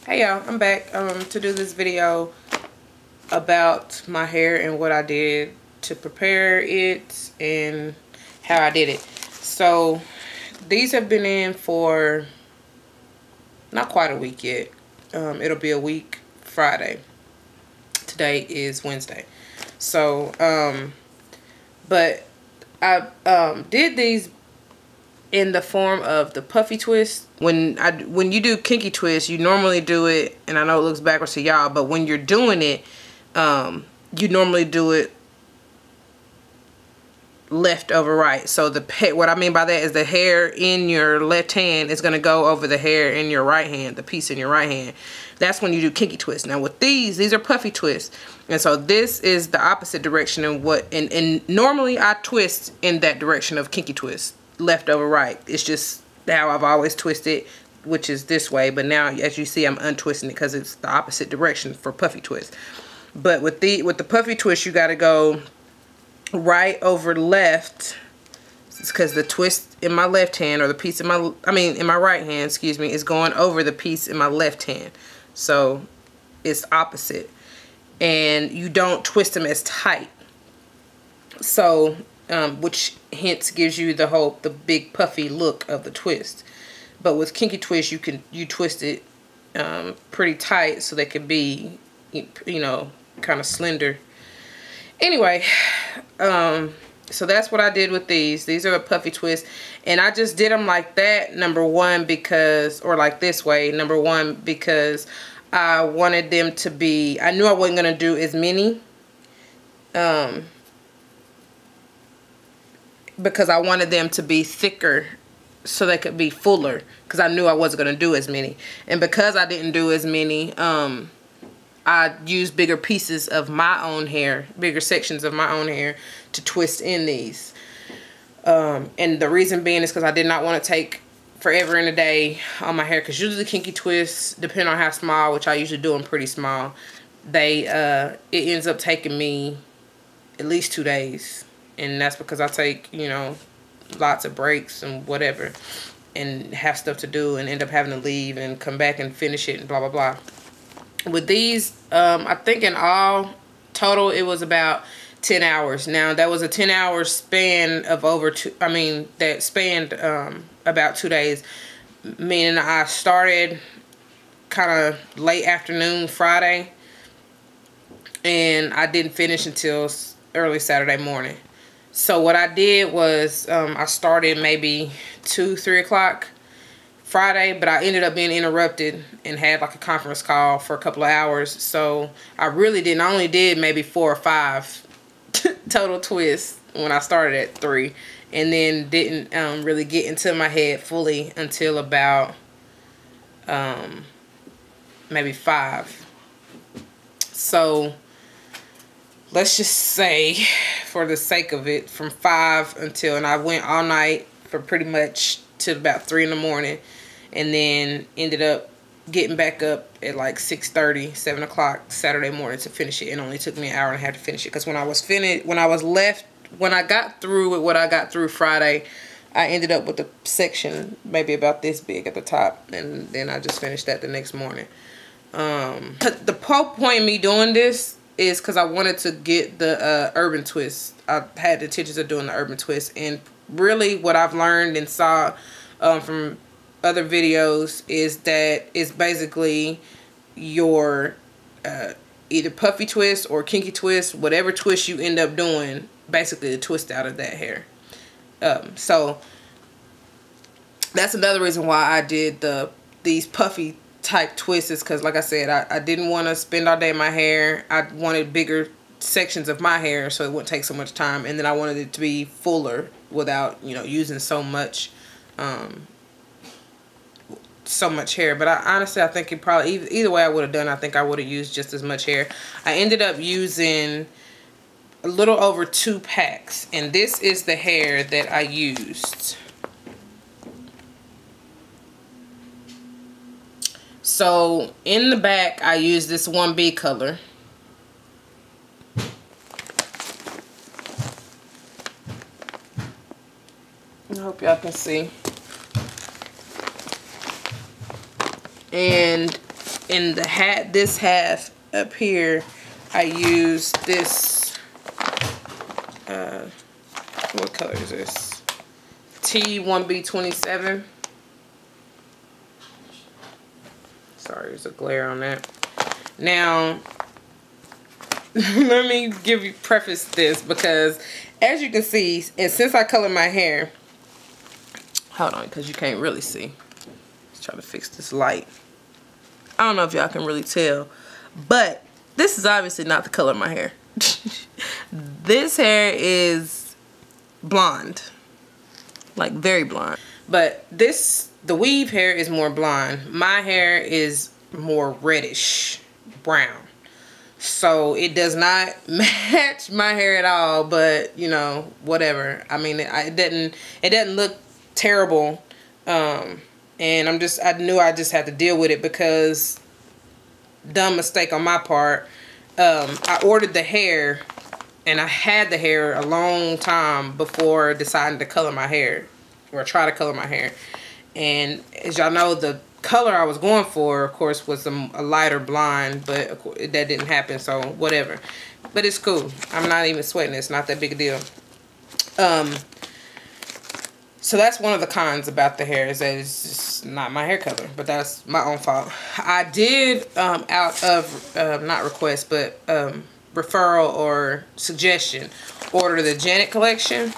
Hey y'all, I'm back to do this video about my hair and what I did to prepare it and how I did it. So these have been in for not quite a week yet. It'll be a week Friday. Today is Wednesday. So but I did these in the form of the Puffy Twist. When you do kinky twist, you normally do it, and I know it looks backwards to y'all, but when you're doing it, you normally do it left over right. So what I mean by that is the hair in your left hand is going to go over the hair in your right hand, the piece in your right hand. That's when you do kinky twist. Now with these are Puffy twists, and so this is the opposite direction of and normally I twist in that direction of kinky twist, left over right. It's just how I've always twisted, which is this way, but now as you see I'm untwisting it because it's the opposite direction for Puffy twist. But with the Puffy twist, you got to go right over left. It's because the twist in my left hand, or the piece in my right hand, excuse me, is going over the piece in my left hand. So it's opposite, and you don't twist them as tight. So which hence gives you the big puffy look of the twist. But with kinky twist, you twist it pretty tight so they can be, you know, kind of slender. Anyway, so that's what I did with these. These are the Puffy twists, and I just did them like that, number one, because, or like this way, number one, because I wanted them to be, I knew I wasn't going to do as many, because I wanted them to be thicker so they could be fuller, because I knew I wasn't going to do as many. And because I didn't do as many, I used bigger pieces of my own hair, bigger sections of my own hair to twist in these. And the reason being is because I did not want to take forever in a day on my hair, because usually kinky twists, depending on how small, which I usually do them pretty small, it ends up taking me at least 2 days. And that's because I take, you know, lots of breaks and whatever, and have stuff to do, and end up having to leave and come back and finish it and blah, blah, blah. With these, I think in all total, it was about 10 hours. Now, that was a 10-hour span of that spanned about 2 days. Meaning I started kind of late afternoon Friday, and I didn't finish until early Saturday morning. So what I did was I started maybe 2-3 o'clock Friday, but I ended up being interrupted and had like a conference call for a couple of hours. So I only did maybe 4 or 5 total twists when I started at 3, and then didn't really get into my head fully until about maybe 5. So let's just say, for the sake of it, from 5 until, and I went all night for pretty much till about 3 in the morning, and then ended up getting back up at like 6:30, 7 o'clock Saturday morning to finish it. It only took me an hour and a half to finish it, because when I got through with what I got through Friday, I ended up with a section maybe about this big at the top, and then I just finished that the next morning. The whole point of me doing this is because I wanted to get the urban twist. I had the intentions of doing the urban twist, and really what I've learned and saw from other videos is that it's basically your either Puffy twist or kinky twist, whatever twist you end up doing, basically the twist out of that hair. So that's another reason why I did these puffy type twists, is because, like I said, I didn't want to spend all day in my hair. I wanted bigger sections of my hair so it wouldn't take so much time, and then I wanted it to be fuller without, you know, using so much hair. But honestly, I think it probably, either way I would have done, I think I would have used just as much hair. I ended up using a little over 2 packs, and this is the hair that I used. So in the back, I used this 1B color. I hope y'all can see. And in the hat, this half up here, I use this, what color is this? T1B27. Sorry, there's a glare on that. Now, let me preface this, because as you can see, and since I color my hair, hold on, because you can't really see. Let's try to fix this light. I don't know if y'all can really tell, but this is obviously not the color of my hair. This hair is blonde, like very blonde. But the weave hair is more blonde. My hair is more reddish brown. So it does not match my hair at all, but you know, whatever. I mean, it doesn't look terrible. And I knew I just had to deal with it, because dumb mistake on my part. I ordered the hair, and I had the hair a long time before deciding to color my hair, or try to color my hair. And as y'all know, the color I was going for, of course, was a lighter blonde, but of course, that didn't happen, so whatever. But it's cool. I'm not even sweating. It's not that big a deal. So that's one of the cons about the hair, is that it's just not my hair color, but that's my own fault. I did, out of, not request, but referral or suggestion, order the Janet collection.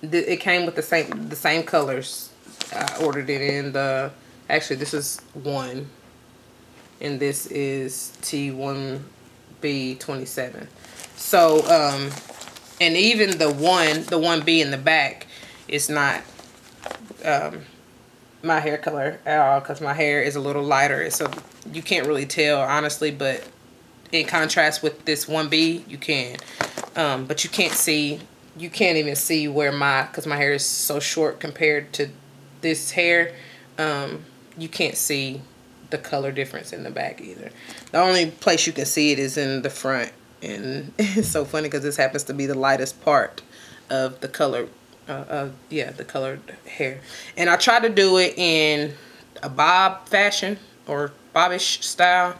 It came with the same colors. I ordered it in the, actually this is one, and this is T1B27. So, and even the 1B in the back, it's not my hair color at all, because my hair is a little lighter, so you can't really tell, honestly. But in contrast with this 1B, you can. But you can't even see where because my hair is so short compared to this hair. You can't see the color difference in the back either. The only place you can see it is in the front, and it's so funny because this happens to be the lightest part of the color. The colored hair. And I tried to do it in a bob fashion, or bobbish style.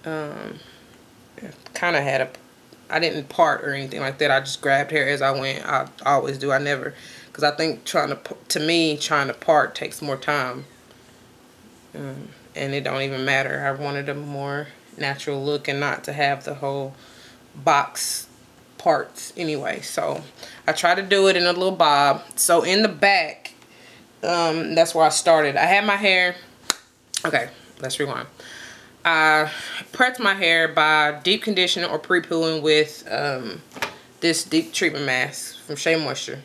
Kind of had I didn't part or anything like that. I just grabbed hair as I went. I always do. I never, because I think trying to part takes more time. And it don't even matter. I wanted a more natural look and not to have the whole box parts anyway. So I tried to do it in a little bob. So in the back, that's where I started. I had my hair, okay, let's rewind. I prepped my hair by deep conditioning or pre-pooling with this deep treatment mask from Shea Moisture.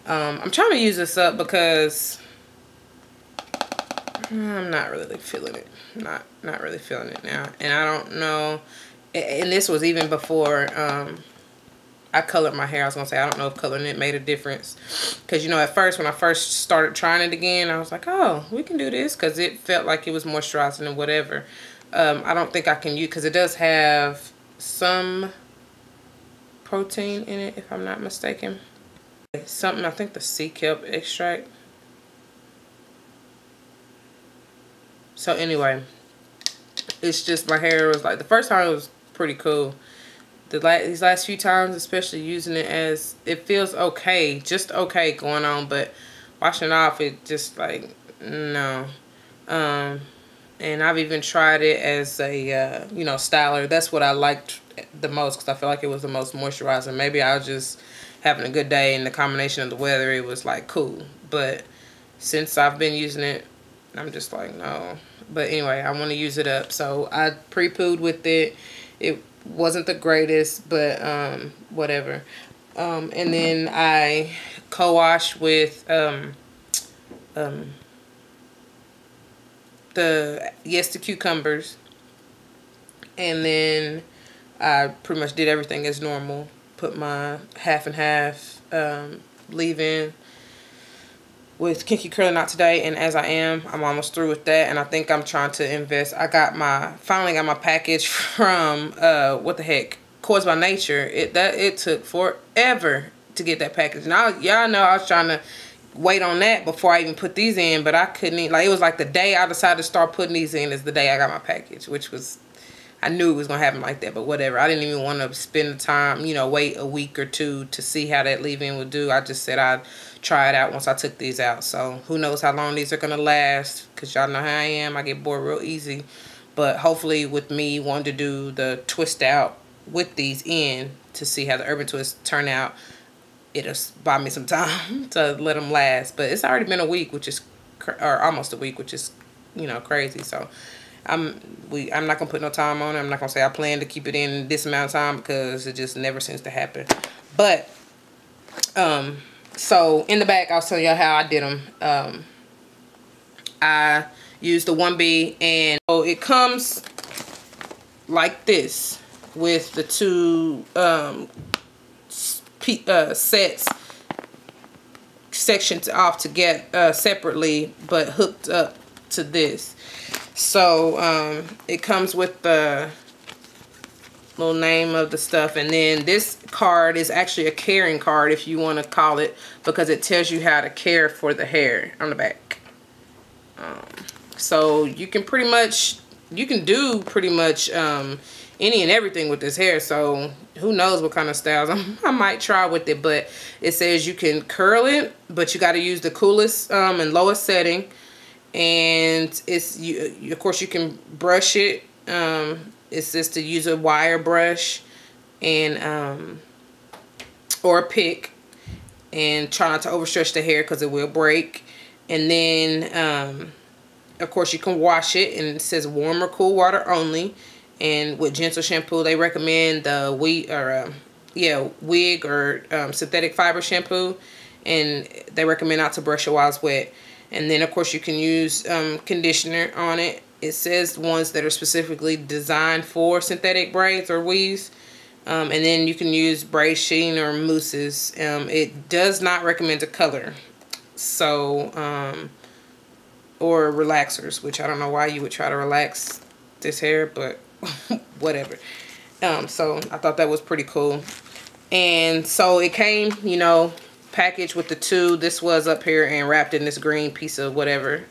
I'm trying to use this up because I'm not really feeling it. Not really feeling it now. And I don't know, and this was even before I colored my hair. I was gonna say, I don't know if coloring it made a difference, because you know, at first when I first started trying it again, I was like, oh, we can do this, because it felt like it was moisturizing and whatever. I don't think I can use, because it does have some protein in it, if I'm not mistaken. Something, I think the sea kelp extract. So anyway, it's just, my hair was like, the first time it was pretty cool. These last few times, especially using it, as it feels okay, just okay going on, but washing it off, it just like, no. And I've even tried it as a you know, styler. That's what I liked the most, because I feel like it was the most moisturizing. Maybe I was just having a good day, and the combination of the weather, it was like cool. But since I've been using it, I'm just like, no. But anyway, I want to use it up, so I pre-pooed with it. It wasn't the greatest, but whatever. And then I co-washed with the the cucumbers, and then I pretty much did everything as normal. Put my half and half leave-in with Kinky Curly Knot today, and as I am, I'm almost through with that, and I think I'm trying to invest. Finally got my package from what the heck, Coils by Nature. It took forever to get that package. Now y'all know I was trying to wait on that before I even put these in, but I couldn't even, like, it was like the day I decided to start putting these in is the day I got my package, which was, I knew it was going to happen like that, but whatever. I didn't even want to spend the time, you know, wait a week or two to see how that leave-in would do. I just said I'd try it out once I took these out. So who knows how long these are going to last, because y'all know how I am. I get bored real easy. But hopefully with me wanting to do the twist out with these in to see how the urban twists turn out, it'll buy me some time to let them last. But it's already been a week, which is, or almost a week, which is, you know, crazy. So I'm not gonna put no time on it. I'm not gonna say I plan to keep it in this amount of time, because it just never seems to happen. But so in the back, I'll tell y'all how I did them. I used the 1B, and so it comes like this with the two sets sections off to get separately, but hooked up to this. So it comes with the little name of the stuff, and then this card is actually a caring card, if you want to call it, because it tells you how to care for the hair on the back. So you can pretty much, you can do pretty much any and everything with this hair. So who knows what kind of styles I might try with it. But it says you can curl it, but you got to use the coolest and lowest setting. And it's, of course you can brush it. It's just to use a wire brush and or a pick, and try not to overstretch the hair because it will break. And then of course you can wash it, and it says warm or cool water only. And with gentle shampoo, they recommend the wig or synthetic fiber shampoo, and they recommend not to brush it while it's wet. And then of course you can use conditioner on it. It says ones that are specifically designed for synthetic braids or weaves. And then you can use braid sheen or mousses. It does not recommend a color. So or relaxers, which I don't know why you would try to relax this hair, but whatever. So I thought that was pretty cool. And so it came, you know, packaged with the two. This was up here and wrapped in this green piece of whatever,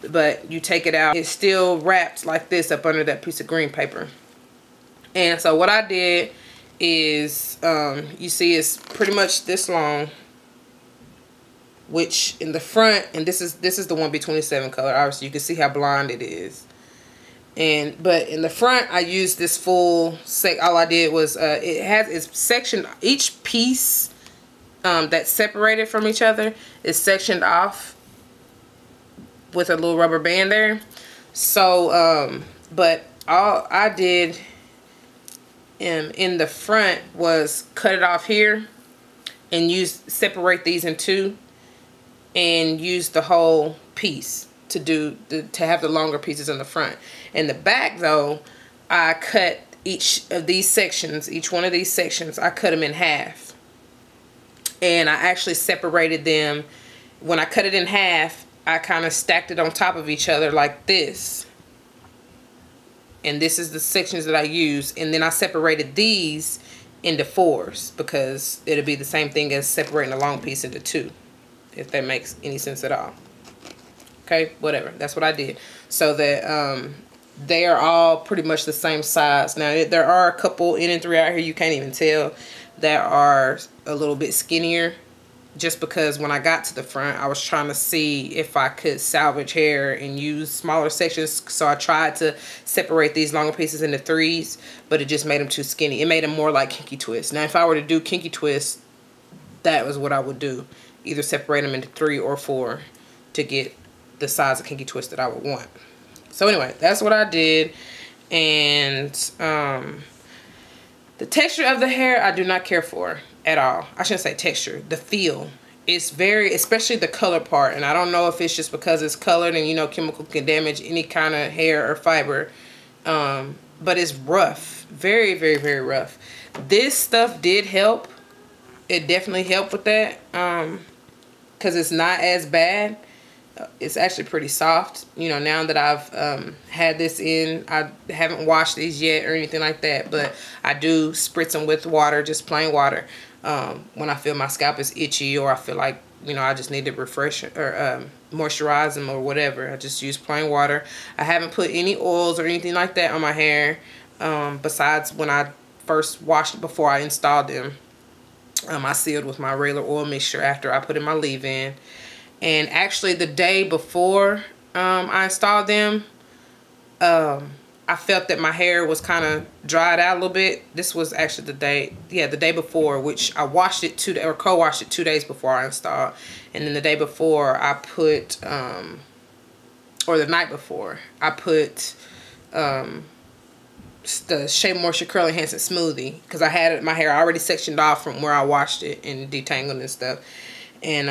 but you take it out, it's still wrapped like this up under that piece of green paper. And so what I did is you see it's pretty much this long, which in the front, and this is the 1B27 color, obviously you can see how blonde it is. But in the front I used this full set. All I did was it's sectioned, each piece that's separated from each other is sectioned off with a little rubber band there. So but all I did in the front was cut it off here and separate these in two, and use the whole piece to have the longer pieces in the front. In the back though, I cut each of these sections, each one of these sections, I cut them in half. And I actually separated them. When I cut it in half, I kind of stacked it on top of each other like this. And this is the sections that I use. And then I separated these into fours, because it'll be the same thing as separating a long piece into two, if that makes any sense at all. Okay, whatever. That's what I did. So that they are all pretty much the same size. Now, there are a couple in and three out here you can't even tell that are a little bit skinnier, just because when I got to the front, I was trying to see if I could salvage hair and use smaller sections. So I tried to separate these longer pieces into threes, but it just made them too skinny. It made them more like kinky twists. Now, if I were to do kinky twists, that was what I would do. Either separate them into 3 or 4 to get the size of kinky twist that I would want. So anyway, that's what I did. And the texture of the hair I do not care for at all. I shouldn't say texture, the feel. It's very, especially the color part, and I don't know if it's just because it's colored and, you know, chemical can damage any kind of hair or fiber, but it's rough, very, very, very rough. This stuff did help. It definitely helped with that, because it's not as bad. It's actually pretty soft. You know, now that I've had this in, I haven't washed these yet or anything like that, but I do spritz them with water, just plain water, when I feel my scalp is itchy or I feel like you know, I just needed refresh or moisturize them or whatever. I just use plain water. I haven't put any oils or anything like that on my hair, besides when I first washed it before I installed them. I sealed with my regular oil mixture after I put in my leave-in. And actually the day before I installed them, I felt that my hair was kind of dried out a little bit. This was actually the day, yeah, the day before, which I washed it co-washed it 2 days before I installed. And then the day before I put, or the night before, I put the Shea Moisture Curl Enhancing Smoothie, because I had my hair already sectioned off from where I washed it and detangled and stuff. And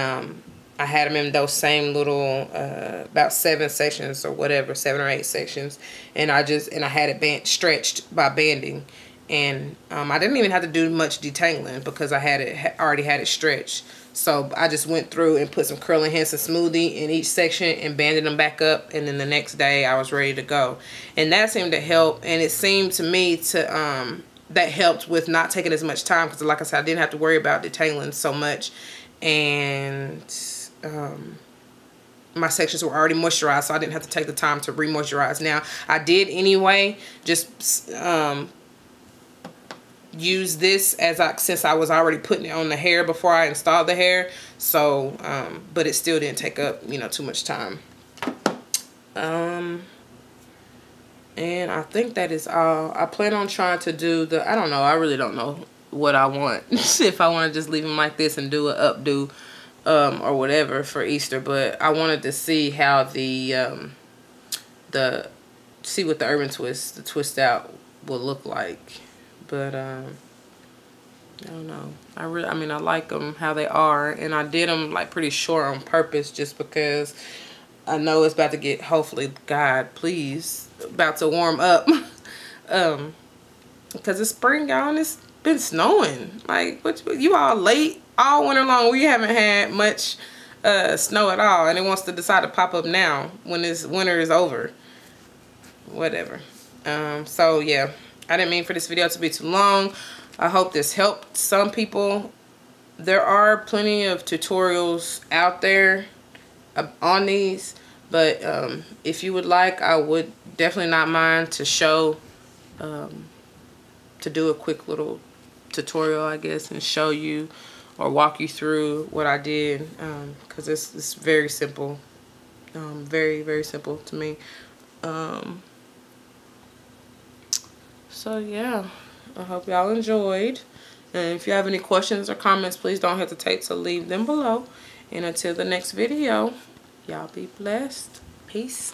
I had them in those same little about 7 sections or whatever, 7 or 8 sections, and I had it stretched by banding, and I didn't even have to do much detangling because I already had it stretched. So I just went through and put some curl enhancing smoothie in each section and banded them back up, and then the next day I was ready to go. And that seemed to help, and it seemed to me to that helped with not taking as much time, because like I said, I didn't have to worry about detangling so much, and my sections were already moisturized, so I didn't have to take the time to re-moisturize. Now I did anyway, just use this since I was already putting it on the hair before I installed the hair. So but it still didn't take up, you know, too much time. And I think that is all. I plan on trying to do I don't know, I really don't know what I want. If I want to just leave them like this and do an updo or whatever for Easter, but I wanted to see how see what the Urban Twist, the twist out, will look like. But I don't know. I mean, I like them how they are, and I did them like pretty short on purpose, just because I know it's about to get, hopefully, God please, about to warm up. Because it's spring, y'all, and it's been snowing. Like, you all late all winter long. We haven't had much snow at all, and it wants to decide to pop up now when this winter is over. Whatever. So yeah, I didn't mean for this video to be too long. I hope this helped some people. There are plenty of tutorials out there on these, but if you would like, I would definitely not mind to show, to do a quick little tutorial, I guess, and show you or walk you through what I did, because it's very simple, very, very simple to me. So yeah, I hope y'all enjoyed, and if you have any questions or comments, please don't hesitate to leave them below. And until the next video, y'all be blessed. Peace.